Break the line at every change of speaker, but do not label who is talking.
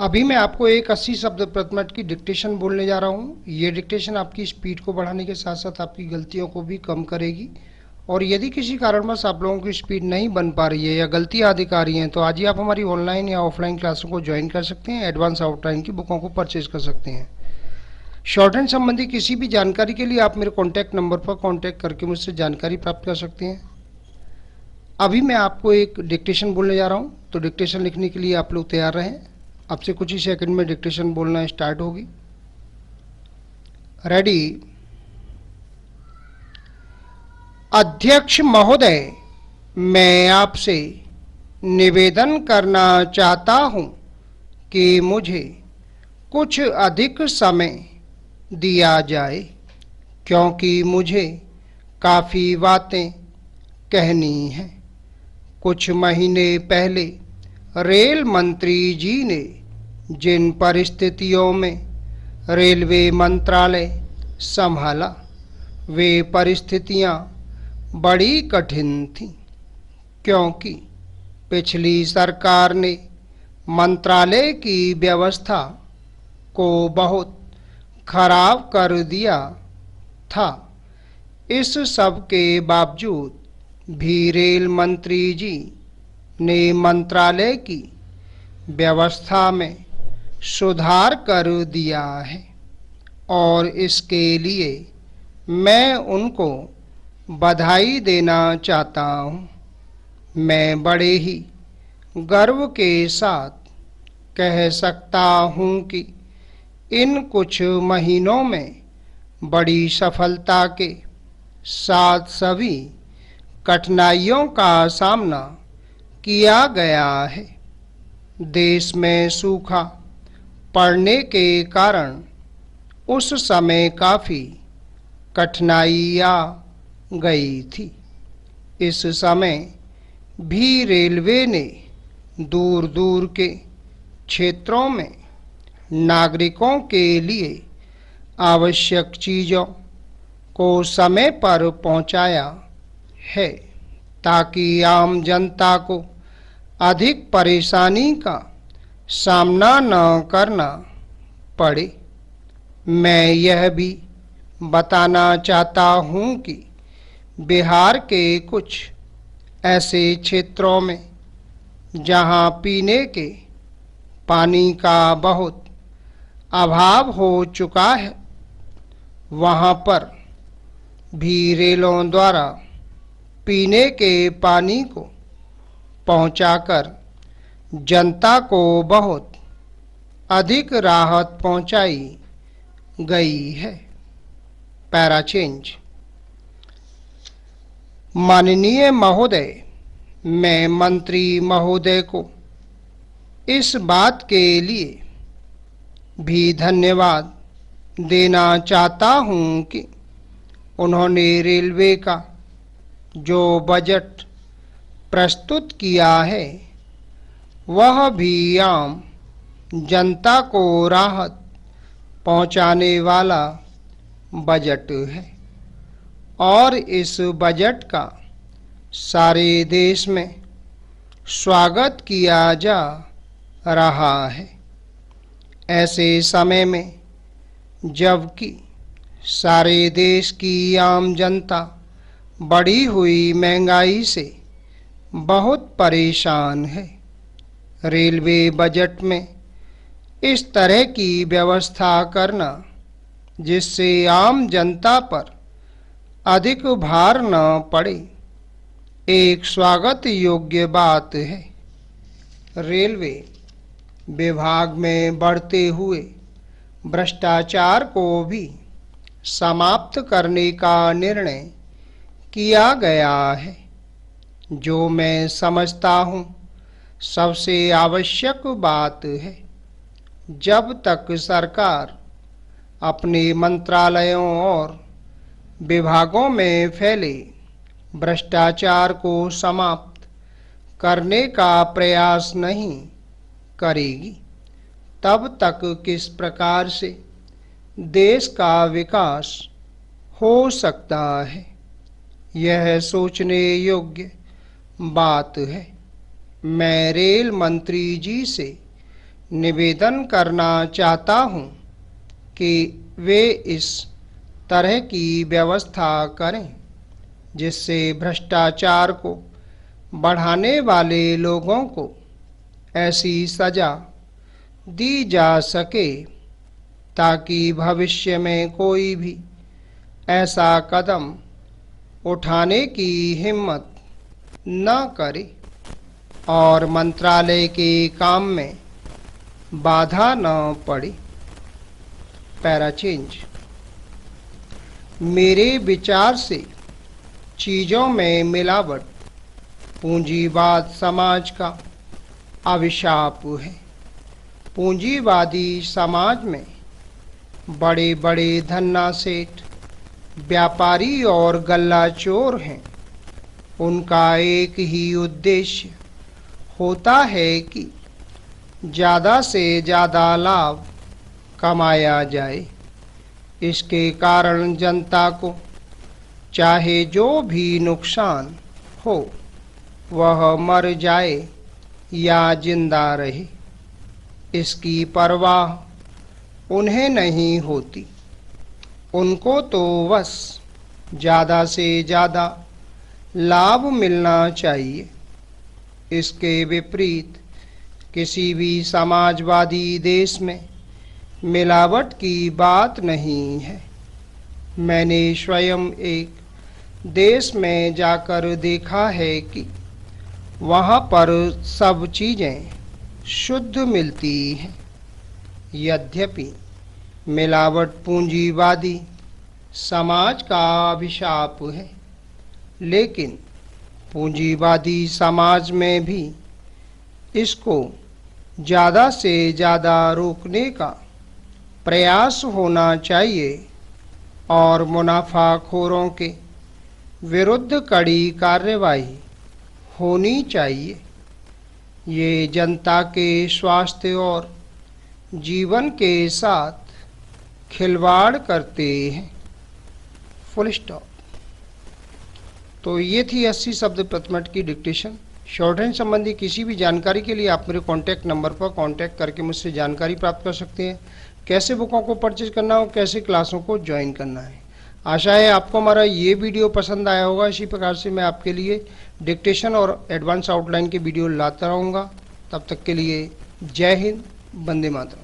अभी मैं आपको एक 80 शब्द प्रति मिनट की डिक्टेशन बोलने जा रहा हूँ। ये डिक्टेशन आपकी स्पीड को बढ़ाने के साथ साथ आपकी गलतियों को भी कम करेगी। और यदि किसी कारणवश आप लोगों की स्पीड नहीं बन पा रही है या गलतियाँ अधिक आ रही हैं तो आज ही आप हमारी ऑनलाइन या ऑफलाइन क्लासों को ज्वाइन कर सकते हैं। एडवांस आउटलाइन की बुकों को परचेज कर सकते हैं। शॉर्ट हैंड संबंधी किसी भी जानकारी के लिए आप मेरे कॉन्टैक्ट नंबर पर कॉन्टैक्ट करके मुझसे जानकारी प्राप्त कर सकते हैं। अभी मैं आपको एक डिक्टेशन बोलने जा रहा हूँ, तो डिक्टेशन लिखने के लिए आप लोग तैयार रहें। अब से कुछ ही सेकंड में डिक्टेशन बोलना स्टार्ट होगी। रेडी। अध्यक्ष महोदय, मैं आपसे निवेदन करना चाहता हूं कि मुझे कुछ अधिक समय दिया जाए, क्योंकि मुझे काफ़ी बातें कहनी हैं। कुछ महीने पहले रेल मंत्री जी ने जिन परिस्थितियों में रेलवे मंत्रालय संभाला, वे परिस्थितियां बड़ी कठिन थीं, क्योंकि पिछली सरकार ने मंत्रालय की व्यवस्था को बहुत खराब कर दिया था। इस सब के बावजूद भी रेल मंत्री जी ने मंत्रालय की व्यवस्था में सुधार कर दिया है और इसके लिए मैं उनको बधाई देना चाहता हूँ। मैं बड़े ही गर्व के साथ कह सकता हूँ कि इन कुछ महीनों में बड़ी सफलता के साथ सभी कठिनाइयों का सामना किया गया है। देश में सूखा पड़ने के कारण उस समय काफ़ी कठिनाई आ गई थी। इस समय भी रेलवे ने दूर दूर के क्षेत्रों में नागरिकों के लिए आवश्यक चीज़ों को समय पर पहुंचाया है, ताकि आम जनता को अधिक परेशानी का सामना न करना पड़े। मैं यह भी बताना चाहता हूँ कि बिहार के कुछ ऐसे क्षेत्रों में जहाँ पीने के पानी का बहुत अभाव हो चुका है, वहाँ पर भी रेलों द्वारा पीने के पानी को पहुंचाकर जनता को बहुत अधिक राहत पहुंचाई गई है। Para change. माननीय महोदय, मैं मंत्री महोदय को इस बात के लिए भी धन्यवाद देना चाहता हूं कि उन्होंने रेलवे का जो बजट प्रस्तुत किया है वह भी आम जनता को राहत पहुंचाने वाला बजट है और इस बजट का सारे देश में स्वागत किया जा रहा है। ऐसे समय में जबकि सारे देश की आम जनता बढ़ी हुई महंगाई से बहुत परेशान है, रेलवे बजट में इस तरह की व्यवस्था करना जिससे आम जनता पर अधिक भार न पड़े, एक स्वागत योग्य बात है। रेलवे विभाग में बढ़ते हुए भ्रष्टाचार को भी समाप्त करने का निर्णय किया गया है, जो मैं समझता हूँ सबसे आवश्यक बात है। जब तक सरकार अपने मंत्रालयों और विभागों में फैले भ्रष्टाचार को समाप्त करने का प्रयास नहीं करेगी, तब तक किस प्रकार से देश का विकास हो सकता है, यह सोचने योग्य बात है। मैं रेल मंत्री जी से निवेदन करना चाहता हूँ कि वे इस तरह की व्यवस्था करें जिससे भ्रष्टाचार को बढ़ाने वाले लोगों को ऐसी सज़ा दी जा सके ताकि भविष्य में कोई भी ऐसा कदम उठाने की हिम्मत न करे और मंत्रालय के काम में बाधा न पड़े। Para change. मेरे विचार से चीज़ों में मिलावट पूंजीवाद समाज का अभिशाप है। पूंजीवादी समाज में बड़े बड़े धन्ना सेठ, व्यापारी और गल्ला चोर हैं। उनका एक ही उद्देश्य होता है कि ज़्यादा से ज़्यादा लाभ कमाया जाए। इसके कारण जनता को चाहे जो भी नुकसान हो वह मर जाए या जिंदा रहे, इसकी परवाह उन्हें नहीं होती। उनको तो बस ज़्यादा से ज़्यादा लाभ मिलना चाहिए। इसके विपरीत किसी भी समाजवादी देश में मिलावट की बात नहीं है। मैंने स्वयं एक देश में जाकर देखा है कि वहाँ पर सब चीज़ें शुद्ध मिलती हैं। यद्यपि मिलावट पूंजीवादी समाज का अभिशाप है, लेकिन पूंजीवादी समाज में भी इसको ज़्यादा से ज़्यादा रोकने का प्रयास होना चाहिए और मुनाफाखोरों के विरुद्ध कड़ी कार्रवाई होनी चाहिए। ये जनता के स्वास्थ्य और जीवन के साथ खिलवाड़ करते हैं। Full stop. तो ये थी 80 शब्द प्रति मिनट की डिक्टेशन। शॉर्टहैंड संबंधी किसी भी जानकारी के लिए आप मेरे कॉन्टैक्ट नंबर पर कॉन्टैक्ट करके मुझसे जानकारी प्राप्त कर सकते हैं। कैसे बुकों को परचेज करना हो, कैसे क्लासों को ज्वाइन करना है। आशा है आपको हमारा ये वीडियो पसंद आया होगा। इसी प्रकार से मैं आपके लिए डिक्टेशन और एडवांस आउटलाइन के वीडियो लाता रहूँगा। तब तक के लिए जय हिंद, वंदे मातरम।